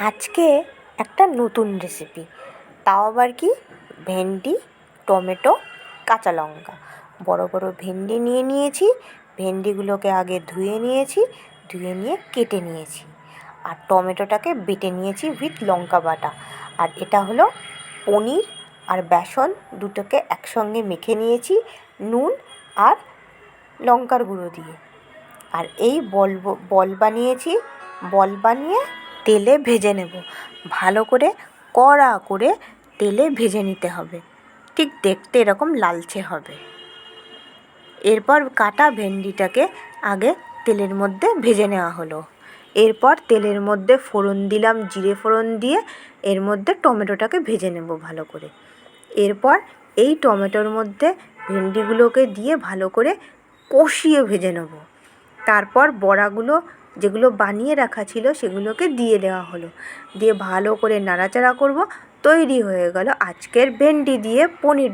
আজকে একটা নতুন রেসিপি, তাও আবার কি ভেন্ডি, টমেটো, কাঁচা লঙ্কা। বড় বড় ভেন্ডি নিয়ে নিয়েছি, ভেন্ডিগুলোকে আগে ধুয়ে নিয়েছি, ধুয়ে নিয়ে কেটে নিয়েছি। আর টমেটোটাকে বেটে নিয়েছি উইথ লঙ্কা বাটা। আর এটা হলো পনির আর বেসন দুটোকে একসঙ্গে মেখে নিয়েছি নুন আর লঙ্কার গুঁড়ো দিয়ে। আর এই বল বানিয়েছি, বল বানিয়ে তেলে ভেজে নেব। ভালো করে কড়া করে তেলে ভেজে নিতে হবে, ঠিক দেখতে এরকম লালচে হবে। এরপর কাটা ভেন্ডিটাকে আগে তেলের মধ্যে ভেজে নেওয়া হলো। এরপর তেলের মধ্যে ফোড়ন দিলাম, জিরে ফোড়ন দিয়ে এর মধ্যে টমেটোটাকে ভেজে নেব ভালো করে। এরপর এই টমেটোর মধ্যে ভেন্ডিগুলোকে দিয়ে ভালো করে কষিয়ে ভেজে নেব। তারপর বড়াগুলো যেগুলো বানিয়ে রাখা ছিল সেগুলোকে দিয়ে দেওয়া হলো, দিয়ে ভালো করে নাড়াচাড়া করব। তৈরি হয়ে গেল আজকের ভেন্ডি দিয়ে পনির।